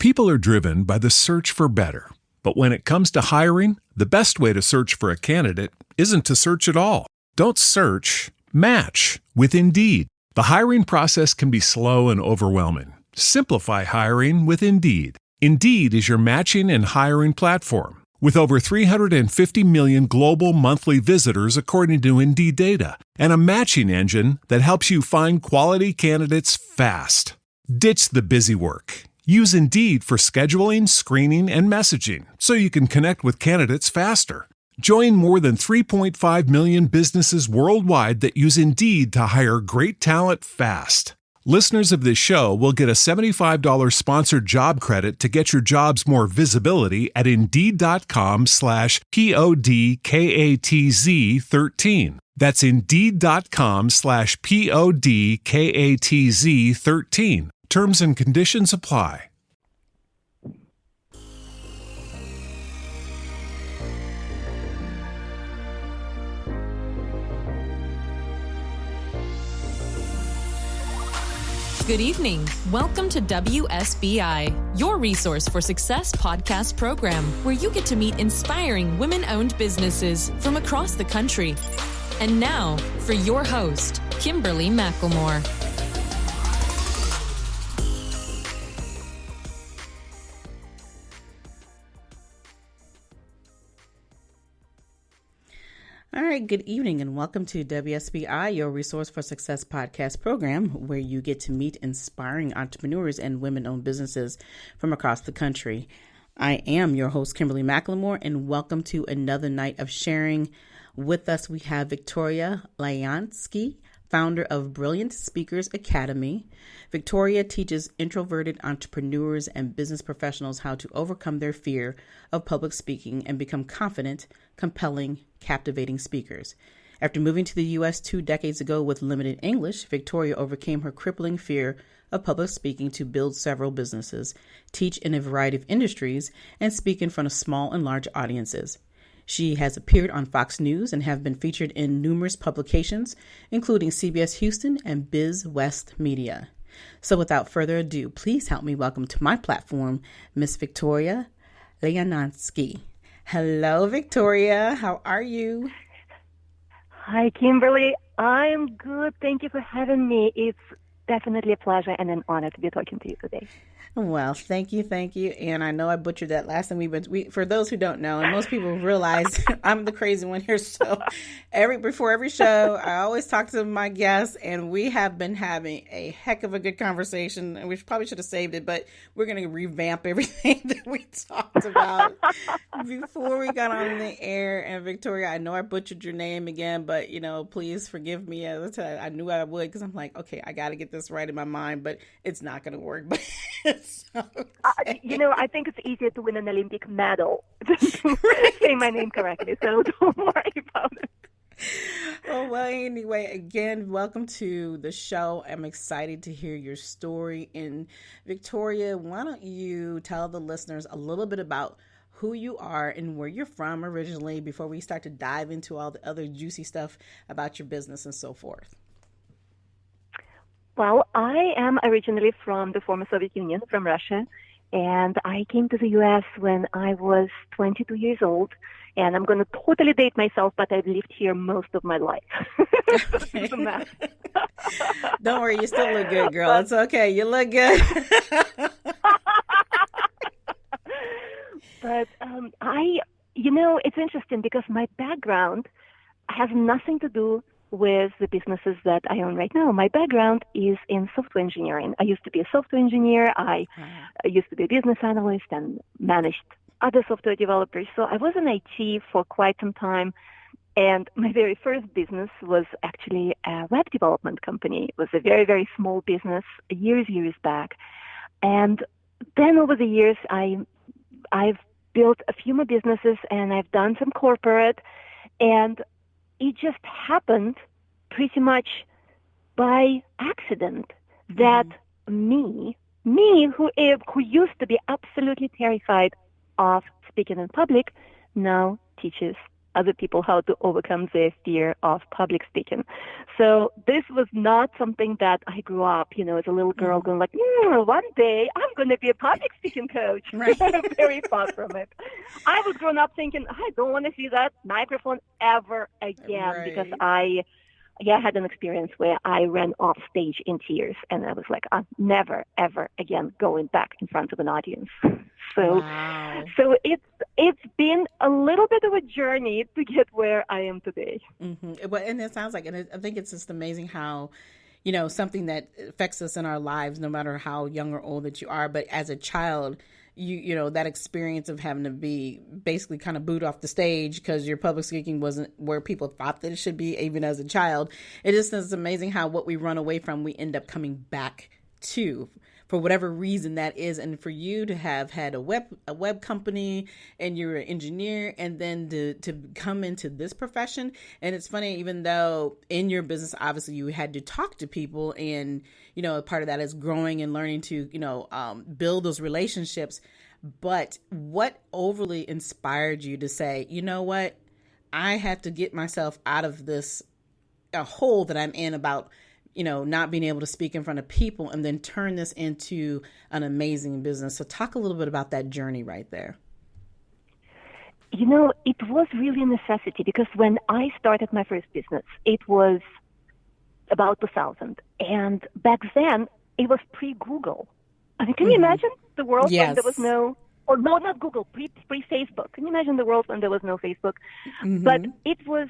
People are driven by the search for better. But when it comes to hiring, the best way to search for a candidate isn't to search at all. Don't search, match with Indeed. The hiring process can be slow and overwhelming. Simplify hiring with Indeed. Indeed is your matching and hiring platform. With over 350 million global monthly visitors according to Indeed data, and a matching engine that helps you find quality candidates fast. Ditch the busy work. Use Indeed for scheduling, screening, and messaging so you can connect with candidates faster. Join more than 3.5 million businesses worldwide that use Indeed to hire great talent fast. Listeners of this show will get a $75 sponsored job credit to get your jobs more visibility at Indeed.com/PODKATZ13. That's Indeed.com/PODKATZ13. Terms and conditions apply. Good evening. Welcome to WSBI, your resource for success podcast program, where you get to meet inspiring women-owned businesses from across the country. And now, for your host, Kimberly McLemore. All right, good evening and welcome to WSBI, your Resource for Success podcast program, where you get to meet inspiring entrepreneurs and women-owned businesses from across the country. I am your host, Kimberly McLemore, and welcome to another night of sharing. With us, we have Victoria Lioznyansky, founder of Brilliant Speakers Academy. Victoria teaches introverted entrepreneurs and business professionals how to overcome their fear of public speaking and become confident, compelling, captivating speakers. After moving to the U.S. 2 decades ago with limited English, Victoria overcame her crippling fear of public speaking to build several businesses, teach in a variety of industries, and speak in front of small and large audiences. She has appeared on Fox News and have been featured in numerous publications, including CBS Houston and BizWest Media. So without further ado, please help me welcome to my platform, Miss Victoria Lioznyansky. Hello, Victoria. How are you? Hi, Kimberly. I'm good. Thank you for having me. It's definitely a pleasure and an honor to be talking to you today. Well, thank you. And I know I butchered that last time for those who don't know, and most people realize I'm the crazy one here. So before every show, I always talk to my guests, and we have been having a heck of a good conversation, and we probably should have saved it, but we're going to revamp everything that we talked about before we got on the air. And Victoria, I know I butchered your name again, but please forgive me. I knew I would, because I'm like, okay, I got to get this right in my mind, but it's not going to work. But I think it's easier to win an Olympic medal than to say my name correctly, so don't worry about it. Oh, well, anyway, again, welcome to the show. I'm excited to hear your story. And Victoria, why don't you tell the listeners a little bit about who you are and where you're from originally before we start to dive into all the other juicy stuff about your business and so forth. Well, I am originally from the former Soviet Union, from Russia, and I came to the U.S. when I was 22 years old, and I'm going to totally date myself, but I've lived here most of my life. Don't worry, you still look good, girl. It's okay. You look good. But it's interesting because my background has nothing to do with the businesses that I own right now. My background is in software engineering. I used to be a software engineer. I used to be a business analyst and managed other software developers. So I was in IT for quite some time. And my very first business was actually a web development company. It was a very, very small business years back. And then over the years, I've built a few more businesses and I've done some corporate, and it just happened pretty much by accident that me who used to be absolutely terrified of speaking in public now teaches other people how to overcome their fear of public speaking. So this was not something that I grew up, as a little girl going like, one day I'm going to be a public speaking coach. Right. Very far from it. I was grown up thinking, I don't want to see that microphone ever again, because I had an experience where I ran off stage in tears, and I was like, I'm never, ever again going back in front of an audience. So it's been a little bit of a journey to get where I am today. Mm-hmm. But and it sounds like, and I think it's just amazing how, something that affects us in our lives, no matter how young or old that you are, but as a child, you that experience of having to be basically kind of booed off the stage because your public speaking wasn't where people thought that it should be, even as a child. It just is amazing how what we run away from, we end up coming back to, for whatever reason that is. And for you to have had a web company, and you're an engineer, and then to come into this profession. And it's funny, even though in your business, obviously you had to talk to people, and, part of that is growing and learning to, build those relationships. But what overly inspired you to say, you know what, I have to get myself out of this hole that I'm in about, not being able to speak in front of people, and then turn this into an amazing business. So talk a little bit about that journey right there. It was really a necessity, because when I started my first business, it was about 2000. And back then, it was pre-Google. I mean, can you imagine the world when there was not Google, pre-Facebook. Can you imagine the world when there was no Facebook? But it was,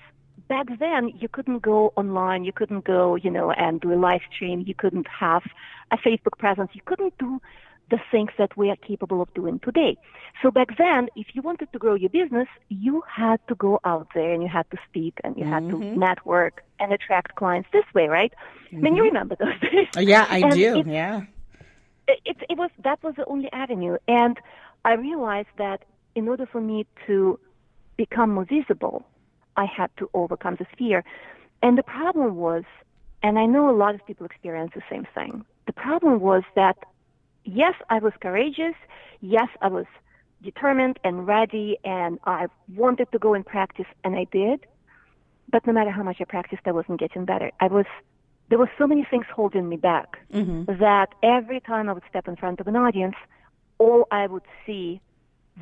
back then, you couldn't go online, you couldn't go, and do a live stream, you couldn't have a Facebook presence, you couldn't do the things that we are capable of doing today. So back then, if you wanted to grow your business, you had to go out there, and you had to speak, and you had to network and attract clients this way, right? I mean, you remember those days. Oh, yeah, I do. That was the only avenue. And I realized that in order for me to become more visible, I had to overcome this fear. And the problem was, and I know a lot of people experience the same thing, the problem was that, yes, I was courageous, yes, I was determined and ready, and I wanted to go and practice, and I did, but no matter how much I practiced, I wasn't getting better. There were so many things holding me back that every time I would step in front of an audience, all I would see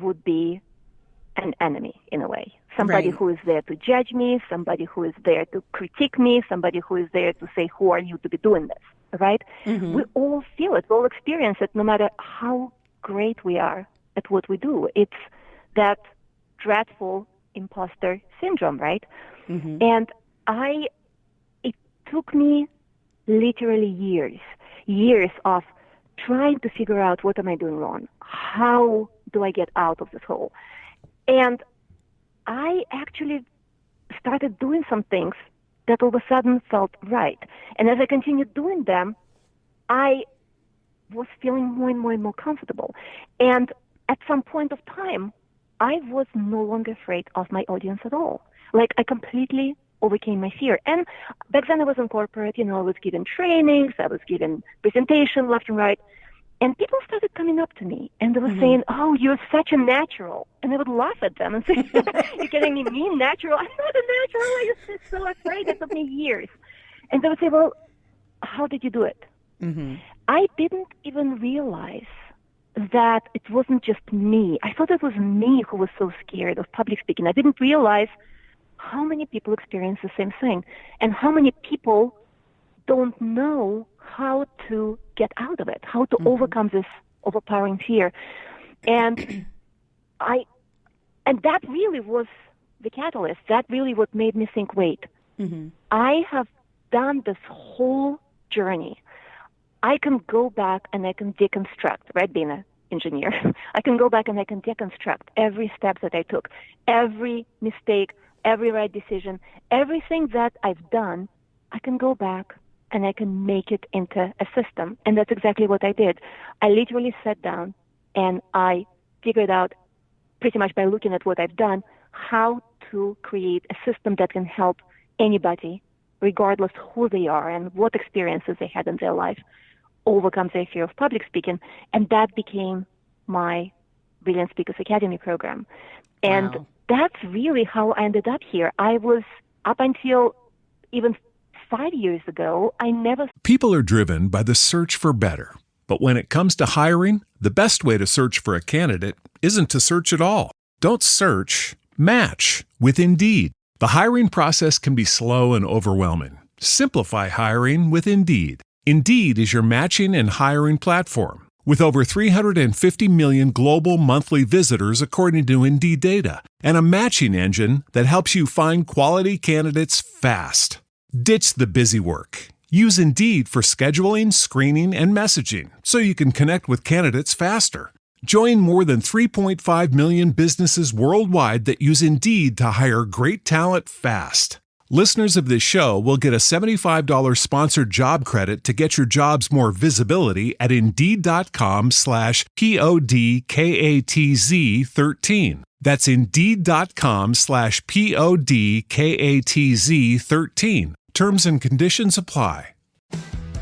would be an enemy, in a way. Somebody who is there to judge me, somebody who is there to critique me, somebody who is there to say, who are you to be doing this, right? We all feel it, we all experience it, no matter how great we are at what we do. It's that dreadful imposter syndrome, right? And it took me literally years of trying to figure out, what am I doing wrong? How do I get out of this hole? And I actually started doing some things that all of a sudden felt right. And as I continued doing them, I was feeling more and more and more comfortable. And at some point of time, I was no longer afraid of my audience at all. Like, I completely overcame my fear. And back then I was in corporate, I was giving trainings, I was giving presentations left and right. And people started coming up to me, and they were saying, oh, you're such a natural. And I would laugh at them and say, you're kidding me, natural? I'm not a natural. I was just so afraid. It took me years. And they would say, well, how did you do it? I didn't even realize that it wasn't just me. I thought it was me who was so scared of public speaking. I didn't realize how many people experience the same thing, and how many people don't know how to get out of it, how to overcome this overpowering fear. And that really was the catalyst. That really what made me think, wait, I have done this whole journey. I can go back and I can deconstruct, right, being an engineer. I can go back and I can deconstruct every step that I took, every mistake, every right decision, everything that I've done. I can go back and I can make it into a system. And that's exactly what I did. I literally sat down and I figured out, pretty much by looking at what I've done, how to create a system that can help anybody, regardless who they are and what experiences they had in their life, overcome their fear of public speaking. And that became my Brilliant Speakers Academy program. And that's really how I ended up here. I was, up until even 5 years ago, I never. People are driven by the search for better. But when it comes to hiring, the best way to search for a candidate isn't to search at all. Don't search, match with Indeed. The hiring process can be slow and overwhelming. Simplify hiring with Indeed. Indeed is your matching and hiring platform. With over 350 million global monthly visitors according to Indeed data, and a matching engine that helps you find quality candidates fast. Ditch the busy work. Use Indeed for scheduling, screening, and messaging so you can connect with candidates faster. Join more than 3.5 million businesses worldwide that use Indeed to hire great talent fast. Listeners of this show will get a $75 sponsored job credit to get your jobs more visibility at Indeed.com/PODKATZ13. That's Indeed.com/PODKATZ13. Terms and conditions apply.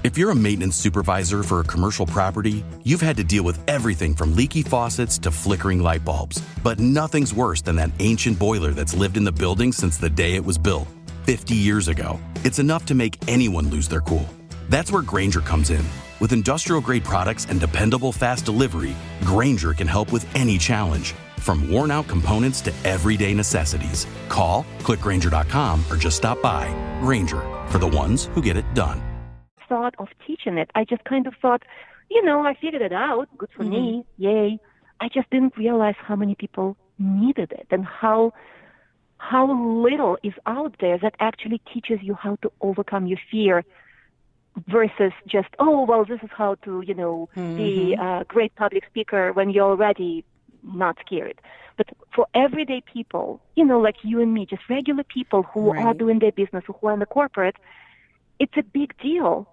If you're a maintenance supervisor for a commercial property, you've had to deal with everything from leaky faucets to flickering light bulbs. But nothing's worse than that ancient boiler that's lived in the building since the day it was built, 50 years ago. It's enough to make anyone lose their cool. That's where Grainger comes in. With industrial-grade products and dependable fast delivery, Grainger can help with any challenge. From worn-out components to everyday necessities. Call, click Grainger.com, or just stop by. Grainger, for the ones who get it done. Thought of teaching it. I just kind of thought, I figured it out. Good for me. Yay. I just didn't realize how many people needed it and how little is out there that actually teaches you how to overcome your fear versus just, this is how to, be a great public speaker when you're already not scared. But for everyday people, like you and me, just regular people who are doing their business, who are in the corporate, it's a big deal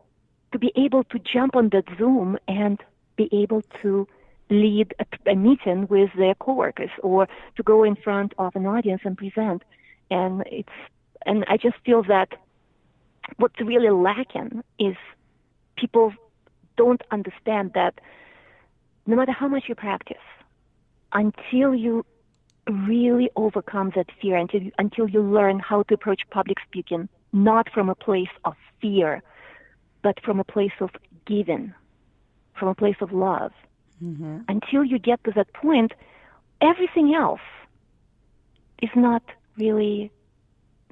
to be able to jump on that Zoom and be able to lead a meeting with their coworkers or to go in front of an audience and present. And I just feel that what's really lacking is people don't understand that no matter how much you practice, until you really overcome that fear, until you learn how to approach public speaking, not from a place of fear, but from a place of giving, from a place of love. Until you get to that point, everything else is not really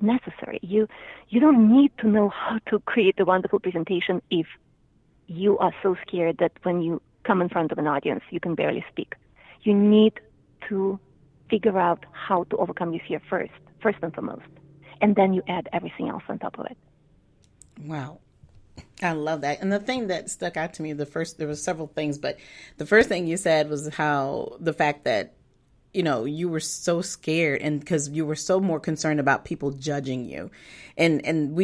necessary. You don't need to know how to create a wonderful presentation if you are so scared that when you come in front of an audience, you can barely speak. You need to figure out how to overcome your fear first and foremost. And then you add everything else on top of it. Wow. I love that. And the thing that stuck out to me, there were several things, but the first thing you said was how the fact that, you were so scared and because you were so more concerned about people judging you. And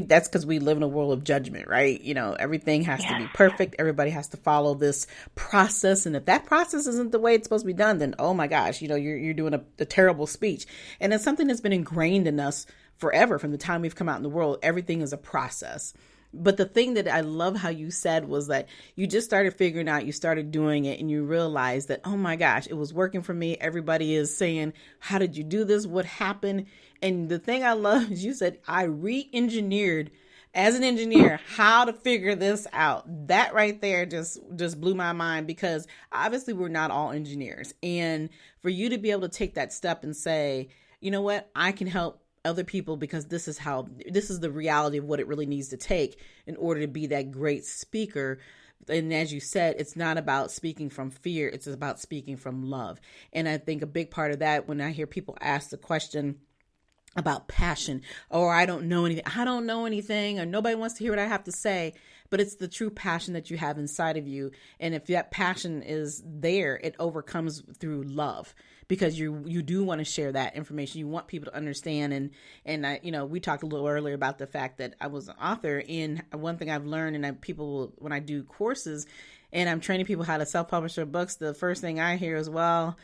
that's because we live in a world of judgment, right? Everything has to be perfect. Everybody has to follow this process. And if that process isn't the way it's supposed to be done, then, oh my gosh, you're doing a terrible speech. And it's something that's been ingrained in us forever from the time we've come out in the world. Everything is a process. But the thing that I love how you said was that you just started figuring out, you started doing it and you realized that, oh my gosh, it was working for me. Everybody is saying, how did you do this? What happened? And the thing I love is you said, I re-engineered as an engineer how to figure this out. That right there just blew my mind because obviously we're not all engineers. And for you to be able to take that step and say, you know what, I can help other people because this is the reality of what it really needs to take in order to be that great speaker. And as you said, it's not about speaking from fear. It's about speaking from love. And I think a big part of that, when I hear people ask the question about passion, or I don't know anything, or nobody wants to hear what I have to say, but it's the true passion that you have inside of you. And if that passion is there, it overcomes through love. Because you do want to share that information. You want people to understand. And I, we talked a little earlier about the fact that I was an author. And one thing I've learned, and when I do courses and I'm training people how to self-publish their books, the first thing I hear is, what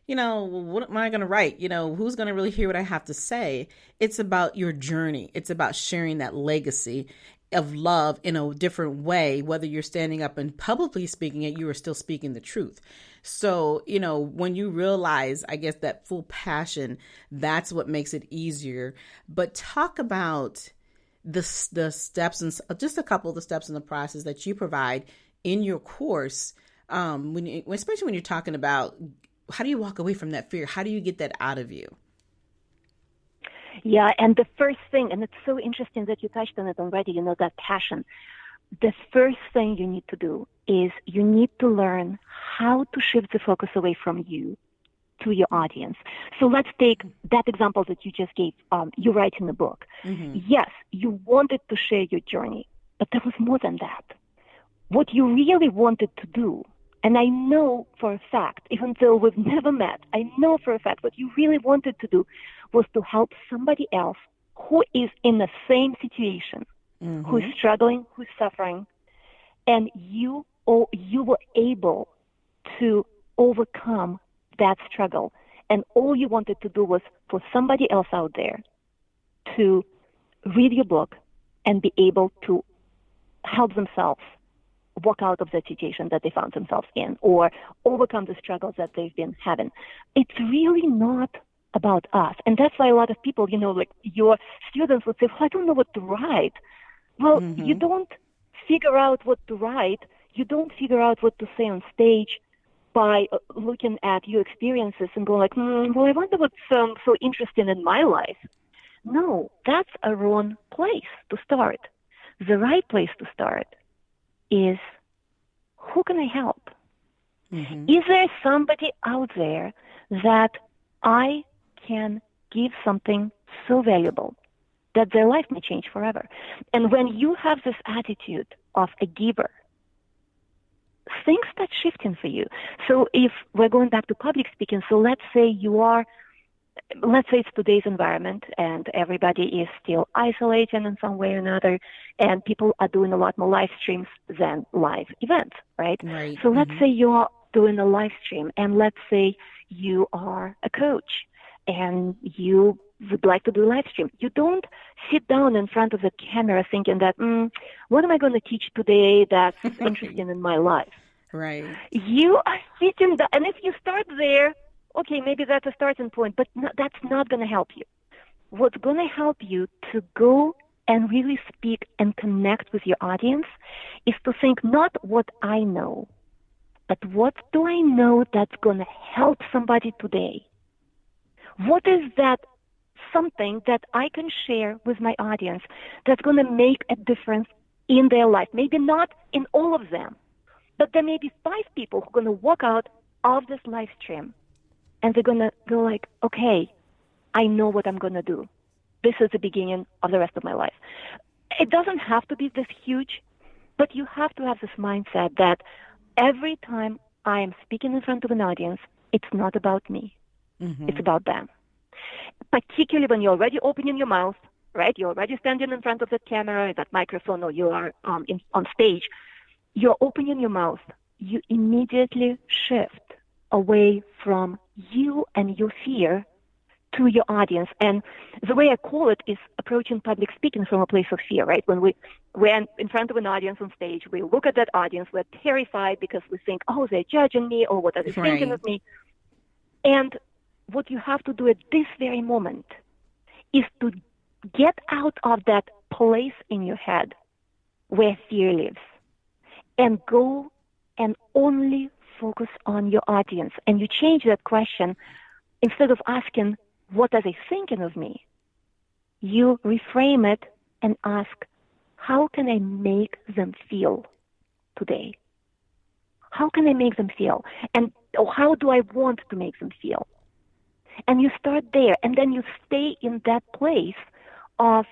am I going to write? Who's going to really hear what I have to say? It's about your journey. It's about sharing that legacy. of love in a different way, whether you're standing up and publicly speaking it, you are still speaking the truth. So, when you realize, I guess, that full passion, that's what makes it easier. But talk about the steps, and just a couple of the steps in the process that you provide in your course, especially when you're talking about how do you walk away from that fear? How do you get that out of you? Yeah, and the first thing, and it's so interesting that you touched on it already, that passion. The first thing you need to do is you need to learn how to shift the focus away from you to your audience. So let's take that example that you just gave. You write in the book. Mm-hmm. Yes, you wanted to share your journey, but there was more than that. What you really wanted to do, and I know for a fact, even though we've never met, I know for a fact what you really wanted to do was to help somebody else who is in the same situation, mm-hmm. who's struggling, who's suffering, and you were able to overcome that struggle. And all you wanted to do was for somebody else out there to read your book and be able to help themselves walk out of the situation that they found themselves in or overcome the struggles that they've been having. It's really not about us. And that's why a lot of people, like your students would say, well, I don't know what to write. Well, mm-hmm. you don't figure out what to write. You don't figure out what to say on stage by looking at your experiences and going like, well, I wonder what's so interesting in my life. No, that's a wrong place to start. The right place to start is, who can I help? Mm-hmm. Is there somebody out there that I can give something so valuable that their life may change forever? And when you have this attitude of a giver, things start shifting for you. So if we're going back to public speaking, so let's say it's today's environment and everybody is still isolating in some way or another, and people are doing a lot more live streams than live events, right? So let's say you're doing a live stream, and let's say you are a coach and you would like to do a live stream. You don't sit down in front of the camera thinking that, what am I going to teach today that's interesting in my life? Right. You are sitting down, and if you start there, okay, maybe that's a starting point, but that's not going to help you. What's going to help you to go and really speak and connect with your audience is to think not what I know, but what do I know that's going to help somebody today? What is that something that I can share with my audience that's going to make a difference in their life? Maybe not in all of them, but there may be 5 people who are going to walk out of this live stream and they're going to go like, okay, I know what I'm going to do. This is the beginning of the rest of my life. It doesn't have to be this huge, but you have to have this mindset that every time I am speaking in front of an audience, it's not about me. Mm-hmm. It's about them. Particularly when you're already opening your mouth, right? You're already standing in front of that camera, that microphone, or you are on stage. You're opening your mouth. You immediately shift away from you and your fear to your audience. And the way I call it is approaching public speaking from a place of fear, right? When we're in front of an audience on stage, we look at that audience, we're terrified because we think, oh, they're judging me, or what are they thinking of me? And what you have to do at this very moment is to get out of that place in your head where fear lives and go and only focus on your audience. And you change that question. Instead of asking, what are they thinking of me? You reframe it and ask, how can I make them feel today? How can I make them feel? And how do I want to make them feel? And you start there, and then you stay in that place of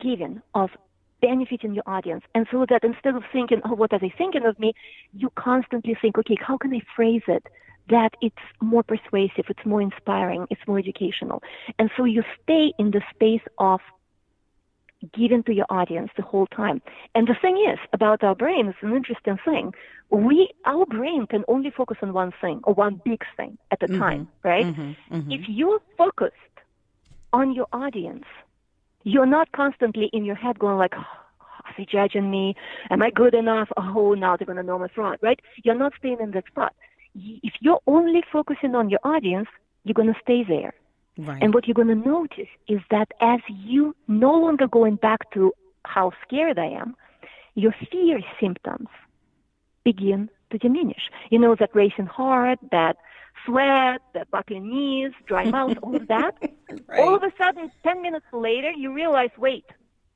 giving, of benefiting your audience. And so that instead of thinking, oh, what are they thinking of me? You constantly think, okay, how can I phrase it that it's more persuasive, it's more inspiring, it's more educational? And so you stay in the space of giving to your audience the whole time. And the thing is, about our brain, it's an interesting thing. Our brain can only focus on one thing or one big thing at a time, right? Mm-hmm, mm-hmm. If you're focused on your audience, you're not constantly in your head going like, Are they judging me? Am I good enough? Oh, now they're going to know my fraud, right? You're not staying in that spot. If you're only focusing on your audience, you're going to stay there. Right. And what you're going to notice is that as you no longer going back to how scared I am, your fear symptoms begin to diminish. You know, that racing heart, that sweat, that buckling knees, dry mouth, all of that. Right. All of a sudden, 10 minutes later, you realize, wait,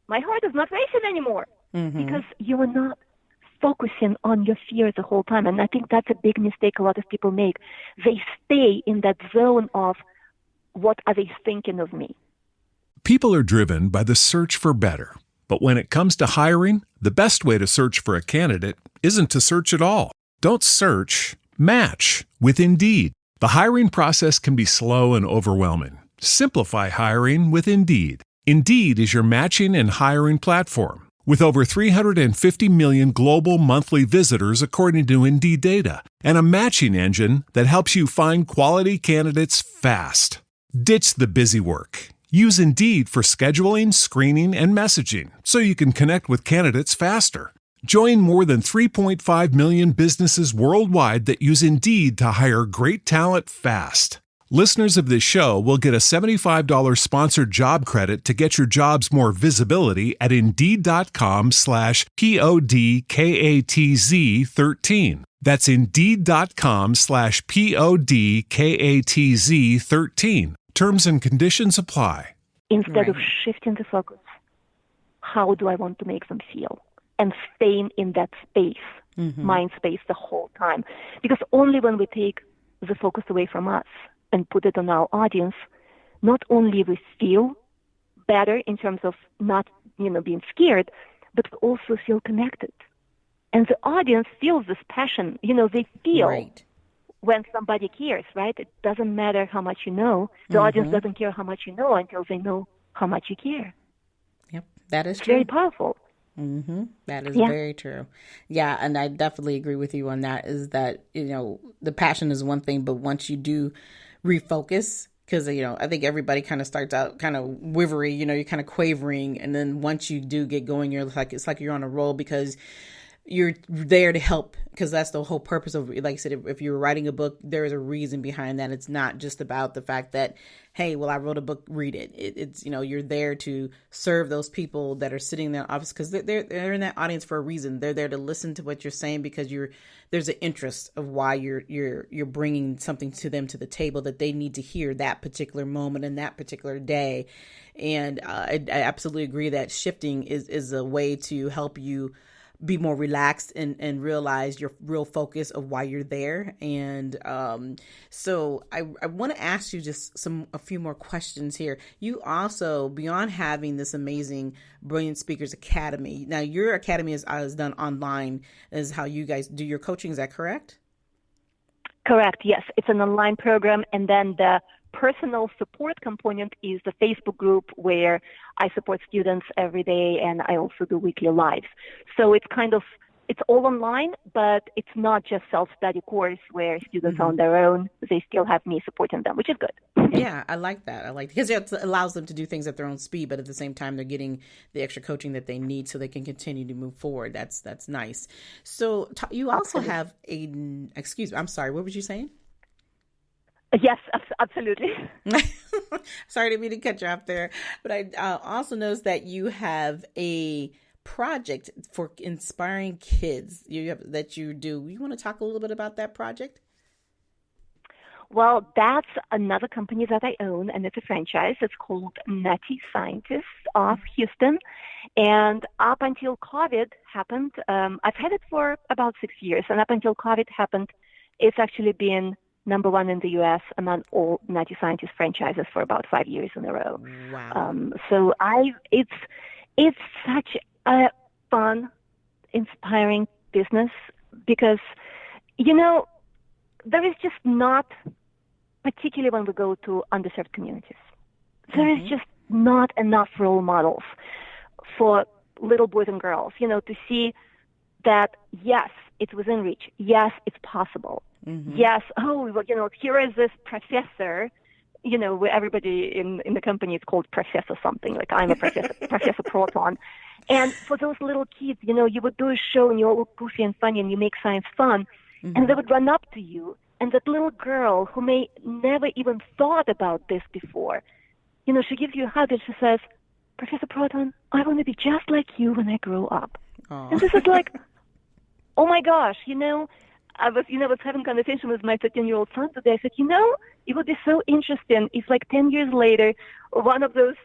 my heart is not racing anymore because you are not focusing on your fear the whole time. And I think that's a big mistake a lot of people make. They stay in that zone of what are they thinking of me? People are driven by the search for better. But when it comes to hiring, the best way to search for a candidate isn't to search at all. Don't search, match with Indeed. The hiring process can be slow and overwhelming. Simplify hiring with Indeed. Indeed is your matching and hiring platform. With over 350 million global monthly visitors according to Indeed data, and a matching engine that helps you find quality candidates fast. Ditch the busy work. Use Indeed for scheduling, screening, and messaging so you can connect with candidates faster. Join more than 3.5 million businesses worldwide that use Indeed to hire great talent fast. Listeners of this show will get a $75 sponsored job credit to get your jobs more visibility at Indeed.com/PODKATZ13. That's Indeed.com/PODKATZ13. Terms and conditions apply. Instead of shifting the focus, how do I want to make them feel? And staying in that space, mind space, the whole time. Because only when we take the focus away from us and put it on our audience, not only we feel better in terms of not, being scared, but we also feel connected. And the audience feels this passion. They feel when somebody cares, right? It doesn't matter how much you know. The audience doesn't care how much you know until they know how much you care. Yep, that is it's true. Very powerful. That is very true. Yeah, and I definitely agree with you on that, is that, the passion is one thing, but once you do refocus, because, I think everybody kind of starts out kind of wivery, you're kind of quavering. And then once you do get going, it's like you're on a roll, because you're there to help, because that's the whole purpose of, like I said, if you're writing a book, there is a reason behind that. It's not just about the fact that, hey, well, I wrote a book, read it. It's, you're there to serve those people that are sitting in their office, because they're in that audience for a reason. They're there to listen to what you're saying, because there's an interest of why you're bringing something to them to the table that they need to hear that particular moment and that particular day. And I absolutely agree that shifting is a way to help you be more relaxed and realize your real focus of why you're there. And so I want to ask you just a few more questions here. You also, beyond having this amazing Brilliant Speakers Academy, now your academy is done online, is how you guys do your coaching. Is that correct? Correct. Yes. It's an online program. And then the personal support component is the Facebook group where I support students every day, and I also do weekly lives. So it's all online, but it's not just self-study course where students are on their own. They still have me supporting them, which is good. Yeah, I like that. Because it allows them to do things at their own speed, but at the same time, they're getting the extra coaching that they need so they can continue to move forward. That's nice. So you also have excuse me, I'm sorry, what was you saying? Yes, absolutely. Sorry to mean to cut you off there, but I also noticed that you have a project for inspiring kids that you do. You want to talk a little bit about that project? Well, that's another company that I own, and it's a franchise. It's called Nutty Scientists of Houston. And up until COVID happened, I've had it for about 6 years, and up until COVID happened, it's actually been number one in the U.S. among all Nutty Scientist franchises for about 5 years in a row. Wow. So it's such a fun, inspiring business because, there is just not, particularly when we go to underserved communities, there is just not enough role models for little boys and girls, to see that, yes, it's within reach. Yes, it's possible. Yes, here is this professor where everybody in the company is called Professor something, like I'm a Professor, Professor Proton. And for those little kids, you would do a show and you're all goofy and funny and you make science fun. Mm-hmm. And they would run up to you. And that little girl who may never even thought about this before, she gives you a hug and she says, Professor Proton, I want to be just like you when I grow up. Aww. And this is like, oh my gosh, I was having a conversation with my 13-year-old son today. I said, it would be so interesting if 10 years later, one of those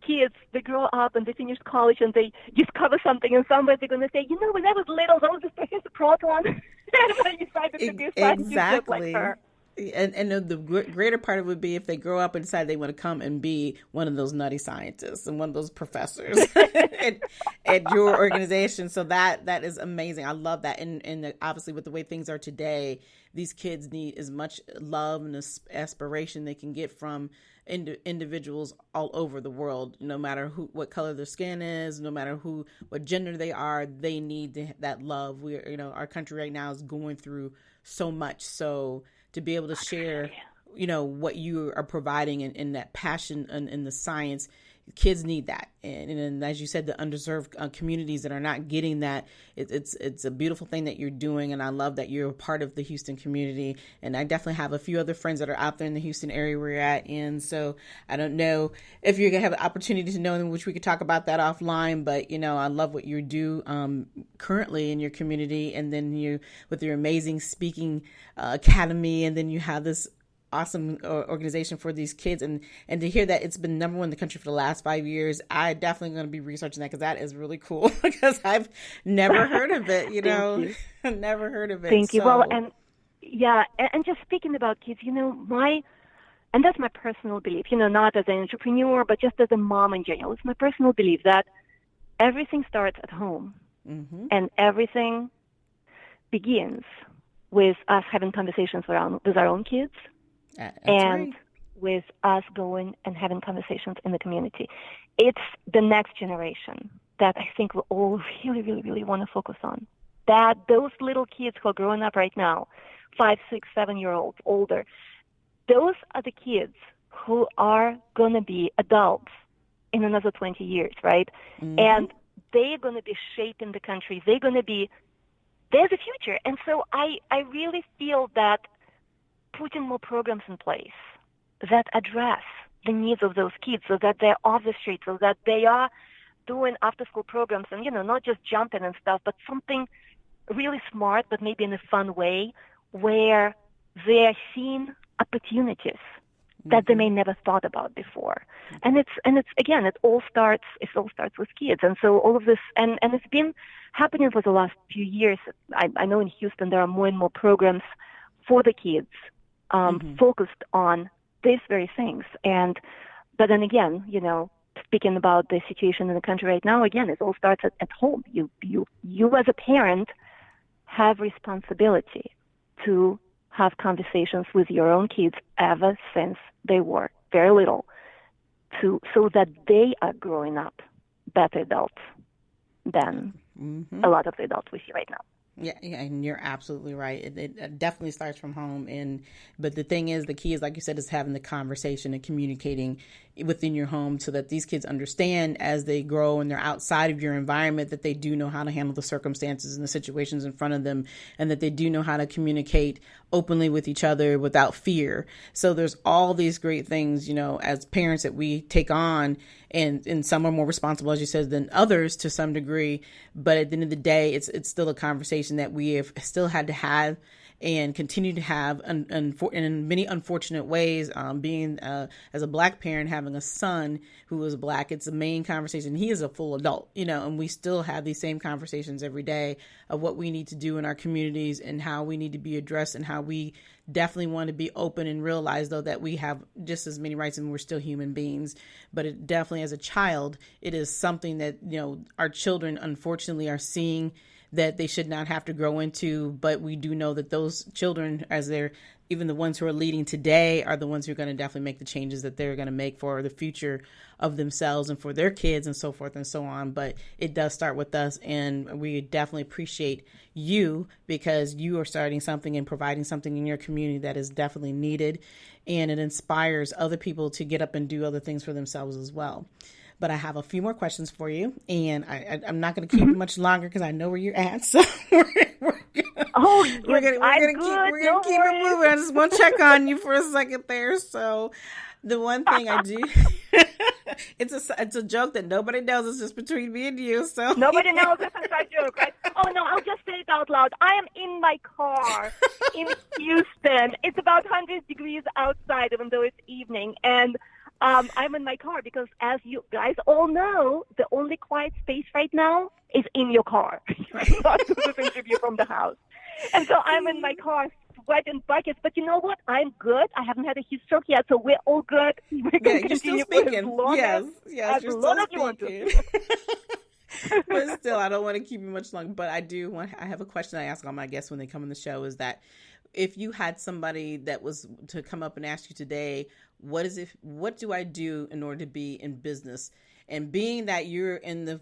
kids, they grow up and they finish college and they discover something and somewhere they're going to say, when I was little, I was just Professor Proton. And I decided to do something just like her. And the greater part of it would be if they grow up and decide they want to come and be one of those nutty scientists and one of those professors at your organization. So that is amazing. I love that. And obviously with the way things are today, these kids need as much love and aspiration they can get from individuals all over the world, no matter what color their skin is, no matter what gender they are, they need that love. Our country right now is going through so much. So to be able to share, what you are providing in that passion in the science, kids need that. And as you said, the underserved communities that are not getting that, it's a beautiful thing that you're doing. And I love that you're a part of the Houston community. And I definitely have a few other friends that are out there in the Houston area where you're at. And so I don't know if you're going to have an opportunity to know them, which we could talk about that offline. But, I love what you do currently in your community. And then you with your amazing speaking academy. And then you have this awesome organization for these kids, and to hear that it's been number one in the country for the last 5 years, I definitely going to be researching that because that is really cool because I've never heard of it, never heard of it. Thank you. Well, and just speaking about kids, and that's my personal belief, not as an entrepreneur, but just as a mom in general, it's my personal belief that everything starts at home, mm-hmm. and everything begins with us having conversations with our own kids. And with us going and having conversations in the community. It's the next generation that I think we all really, really, really want to focus on. That those little kids who are growing up right now, 5, 6, 7-year-olds, older, those are the kids who are going to be adults in another 20 years, right? Mm-hmm. And they're going to be shaping the country. There's a future. And so I really feel that putting more programs in place that address the needs of those kids so that they're off the street, so that they are doing after-school programs and, not just jumping and stuff, but something really smart, but maybe in a fun way where they're seeing opportunities that they may never thought about before. And it's again, it all starts with kids. And so all of this, and it's been happening for the last few years. I know in Houston there are more and more programs for the kids, focused on these very things. But then again, speaking about the situation in the country right now, again, it all starts at home. You as a parent have responsibility to have conversations with your own kids ever since they were very little, so that they are growing up better adults than a lot of the adults we see right now. Yeah, and you're absolutely right. It definitely starts from home. But the thing is, the key is, like you said, is having the conversation and communicating within your home so that these kids understand as they grow and they're outside of your environment that they do know how to handle the circumstances and the situations in front of them, and that they do know how to communicate openly with each other without fear. So there's all these great things, as parents that we take on, and some are more responsible, as you said, than others to some degree. But at the end of the day, it's still a conversation that we have still had to have and continue to have in many unfortunate ways. Being as a Black parent, having a son who is Black, it's the main conversation. He is a full adult, and we still have these same conversations every day of what we need to do in our communities and how we need to be addressed, and how we definitely want to be open and realize, though, that we have just as many rights and we're still human beings. But it definitely, as a child, it is something that, our children unfortunately are seeing that they should not have to grow into. But we do know that those children, as they're even the ones who are leading today are the ones who are going to definitely make the changes that they're going to make for the future of themselves and for their kids and so forth and so on. But it does start with us, and we definitely appreciate you because you are starting something and providing something in your community that is definitely needed, and it inspires other people to get up and do other things for themselves as well. But I have a few more questions for you, and I'm not going to keep you much longer because I know where you're at. So we're gonna keep it moving. I just want to check on you for a second there. So the one thing I do, it's a joke that nobody knows. It's just between me and you. So nobody knows it's a joke, right? Oh no, I'll just say it out loud. I am in my car in Houston. It's about 100 degrees outside, even though it's evening, and I'm in my car because, as you guys all know, the only quiet space right now is in your car. You cannot do this interview from the house. And so I'm in my car, sweating buckets. But you know what? I'm good. I haven't had a heat stroke yet, so we're all good. We're going to continue for as long yes, as long as you want to. But still, I don't want to keep you much longer. But I have a question I ask all my guests when they come on the show is that if you had somebody that was to come up and ask you today, what do I do in order to be in business? And being that you're in the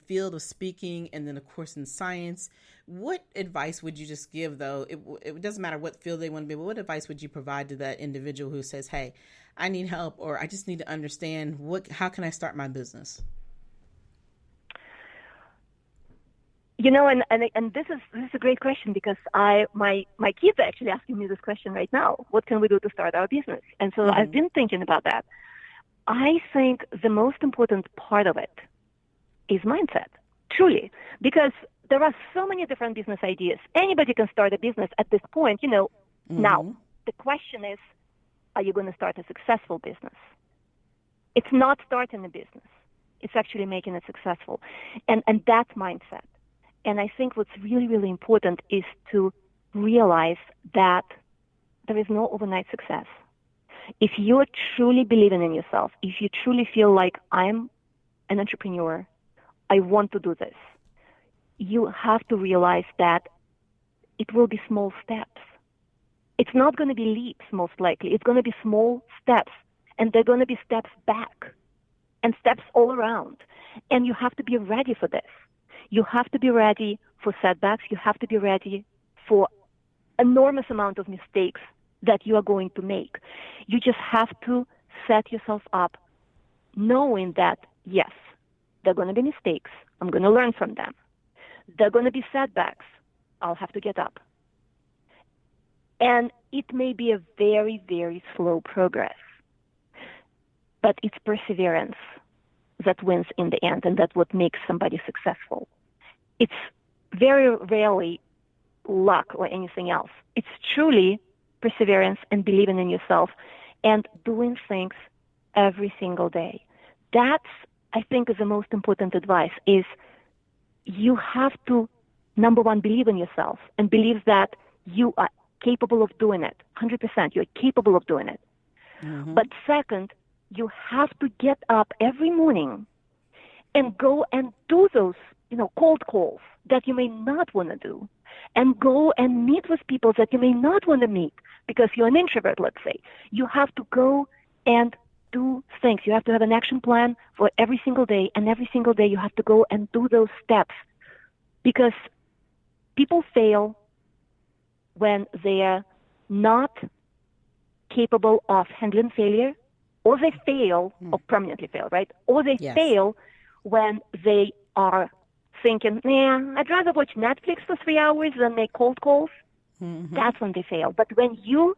field of speaking and then, of course, in science, what advice would you just give, though? It doesn't matter what field they want to be, but what advice would you provide to that individual who says, hey, I need help, or I just need to understand how can I start my business? You know, and this is a great question because my kids are actually asking me this question right now. What can we do to start our business? And so I've been thinking about that. I think the most important part of it is mindset, truly, because there are so many different business ideas. Anybody can start a business at this point, Now, the question is, are you going to start a successful business? It's not starting a business. It's actually making it successful. And that's mindset. And I think what's really, really important is to realize that there is no overnight success. If you're truly believing in yourself, if you truly feel like I'm an entrepreneur, I want to do this, you have to realize that it will be small steps. It's not going to be leaps, most likely. It's going to be small steps, and they're going to be steps back and steps all around. And you have to be ready for this. You have to be ready for setbacks. You have to be ready for enormous amount of mistakes that you are going to make. You just have to set yourself up knowing that, yes, there are going to be mistakes. I'm going to learn from them. There are going to be setbacks. I'll have to get up. And it may be a very, very slow progress, but it's perseverance that wins in the end, and that's what makes somebody successful. It's very rarely luck or anything else. It's truly perseverance and believing in yourself and doing things every single day. That's, I think, is the most important advice, is you have to, number one, believe in yourself and believe that you are capable of doing it. 100%, you're capable of doing it. Mm-hmm. But second, you have to get up every morning and go and do those cold calls that you may not want to do, and go and meet with people that you may not want to meet because you're an introvert, let's say. You have to go and do things. You have to have an action plan for every single day, and every single day you have to go and do those steps, because people fail when they're not capable of handling failure, or they fail, or permanently fail, right? Or they fail when they are thinking, I'd rather watch Netflix for 3 hours than make cold calls. Mm-hmm. That's when they fail. But when you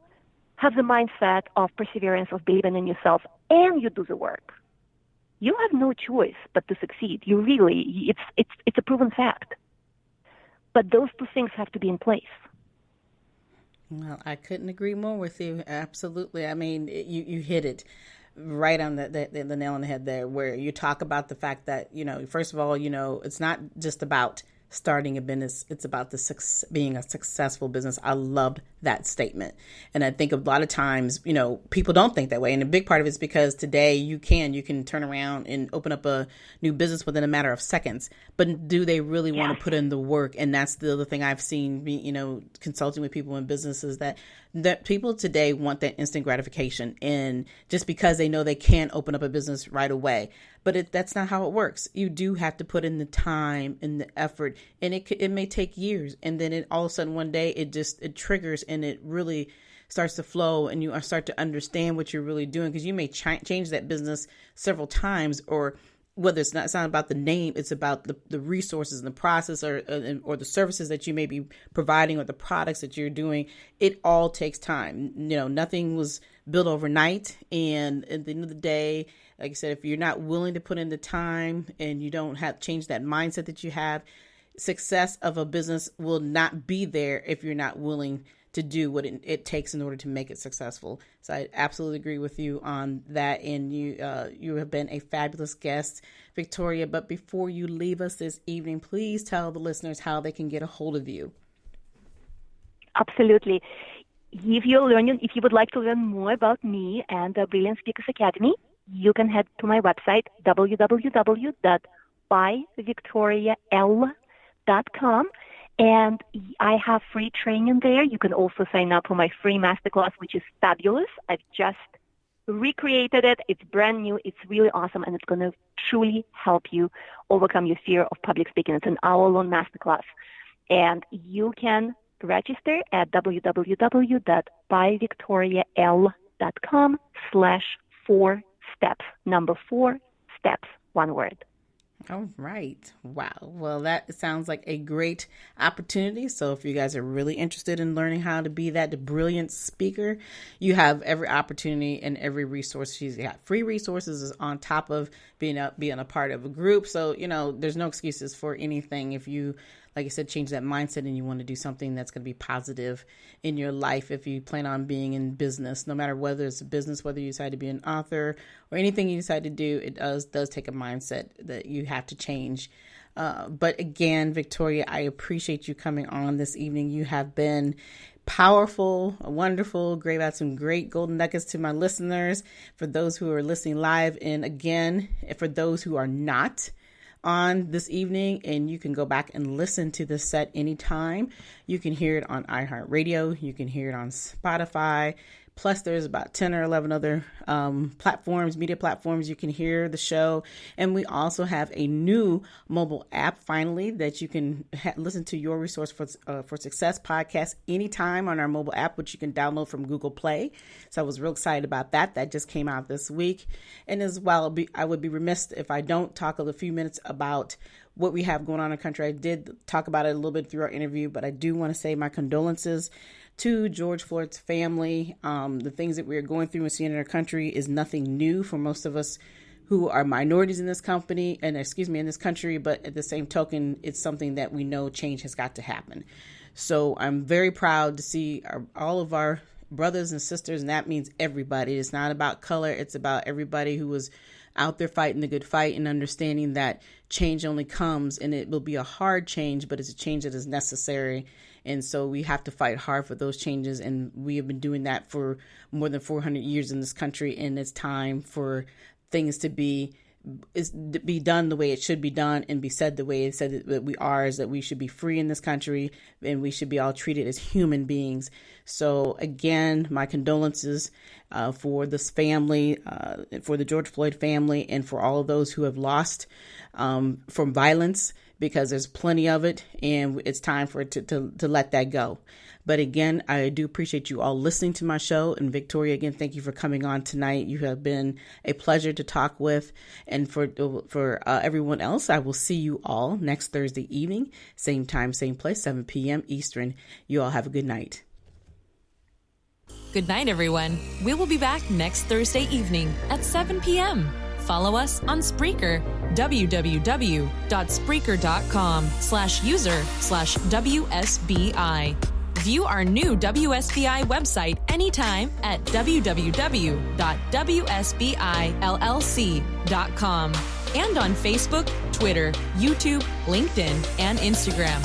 have the mindset of perseverance, of believing in yourself, and you do the work, you have no choice but to succeed. You really, it's a proven fact. But those two things have to be in place. Well, I couldn't agree more with you. Absolutely. I mean, you hit it right on the nail on the head there, where you talk about the fact that, first of all, it's not just about starting a business. It's about being a successful business. I loved that statement. And I think a lot of times, people don't think that way. And a big part of it is because today you can turn around and open up a new business within a matter of seconds. But do they really want to put in the work? And that's the other thing I've seen, consulting with people in businesses, that people today want that instant gratification. And just because they know they can't open up a business right away, but that's not how it works. You do have to put in the time and the effort, and it may take years. And then all of a sudden one day it triggers and it really starts to flow, and you start to understand what you're really doing, because you may change that business several times, or whether it's not about the name, it's about the resources and the process or the services that you may be providing, or the products that you're doing. It all takes time. Nothing was built overnight. And at the end of the day, like I said, if you're not willing to put in the time and you don't have change that mindset that you have, success of a business will not be there if you're not willing to do what it takes in order to make it successful. So I absolutely agree with you on that. And you have been a fabulous guest, Victoria. But before you leave us this evening, please tell the listeners how they can get a hold of you. Absolutely. If you would like to learn more about me and the Brilliant Speakers Academy, you can head to my website, www.byvictorial.com. And I have free training there. You can also sign up for my free masterclass, which is fabulous. I've just recreated it. It's brand new. It's really awesome. And it's going to truly help you overcome your fear of public speaking. It's an hour-long masterclass. And you can register at www.byvictorial.com/4steps. Number 4 steps, one word. All right. Wow. Well, that sounds like a great opportunity. So if you guys are really interested in learning how to be that brilliant speaker, you have every opportunity and every resource. She's got free resources on top of being a part of a group. So, there's no excuses for anything. If you, like I said, change that mindset and you want to do something that's going to be positive in your life, if you plan on being in business, no matter whether it's a business, whether you decide to be an author or anything you decide to do, it does take a mindset that you have to change. But again, Victoria, I appreciate you coming on this evening. You have been powerful, wonderful, great. About some great golden nuggets to my listeners, for those who are listening live. And again, for those who are not on this evening, and you can go back and listen to this set anytime. You can hear it on iHeartRadio. You can hear it on Spotify. Plus, there's about 10 or 11 other media platforms you can hear the show. And we also have a new mobile app, finally, that you can listen to Your Resource for Success podcast anytime on our mobile app, which you can download from Google Play. So I was real excited about that. That just came out this week. And as well, I would be remiss if I don't talk a few minutes about what we have going on in the country. I did talk about it a little bit through our interview, but I do want to say my condolences to George Floyd's family. The things that we are going through and seeing in our country is nothing new for most of us who are minorities in this country. But at the same token, it's something that we know change has got to happen. So I'm very proud to see all of our brothers and sisters, and that means everybody. It's not about color. It's about everybody who was out there fighting the good fight and understanding that change only comes, and it will be a hard change, but it's a change that is necessary. And so we have to fight hard for those changes. And we have been doing that for more than 400 years in this country. And it's time for things to be done the way it should be done, and be said the way it said that we are, is that we should be free in this country, and we should be all treated as human beings. So again, my condolences for this family, for the George Floyd family, and for all of those who have lost from violence, because there's plenty of it, and it's time for it to let that go. But again, I do appreciate you all listening to my show. And Victoria, again, thank you for coming on tonight. You have been a pleasure to talk with. And for everyone else, I will see you all next Thursday evening, same time, same place, 7 p.m. Eastern. You all have a good night. Good night, everyone. We will be back next Thursday evening at 7 p.m. Follow us on Spreaker, www.spreaker.com/user/WSBI. View our new WSBI website anytime at www.wsbillc.com, and on Facebook, Twitter, YouTube, LinkedIn, and Instagram.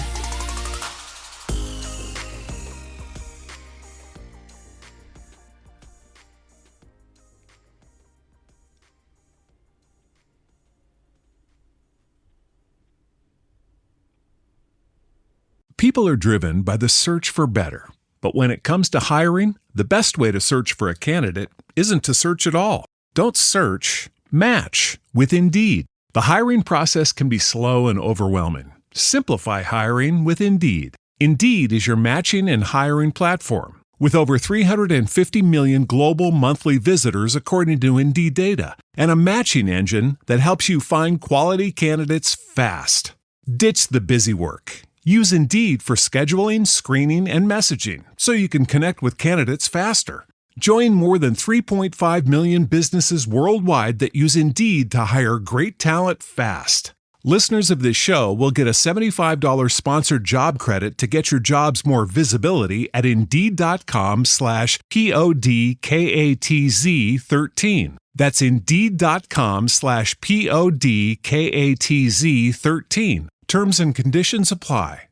People are driven by the search for better. But when it comes to hiring, the best way to search for a candidate isn't to search at all. Don't search, match with Indeed. The hiring process can be slow and overwhelming. Simplify hiring with Indeed. Indeed is your matching and hiring platform. With over 350 million global monthly visitors according to Indeed data, and a matching engine that helps you find quality candidates fast. Ditch the busy work. Use Indeed for scheduling, screening, and messaging so you can connect with candidates faster. Join more than 3.5 million businesses worldwide that use Indeed to hire great talent fast. Listeners of this show will get a $75 sponsored job credit to get your jobs more visibility at Indeed.com/PODKATZ13. That's Indeed.com/PODKATZ13. Terms and conditions apply.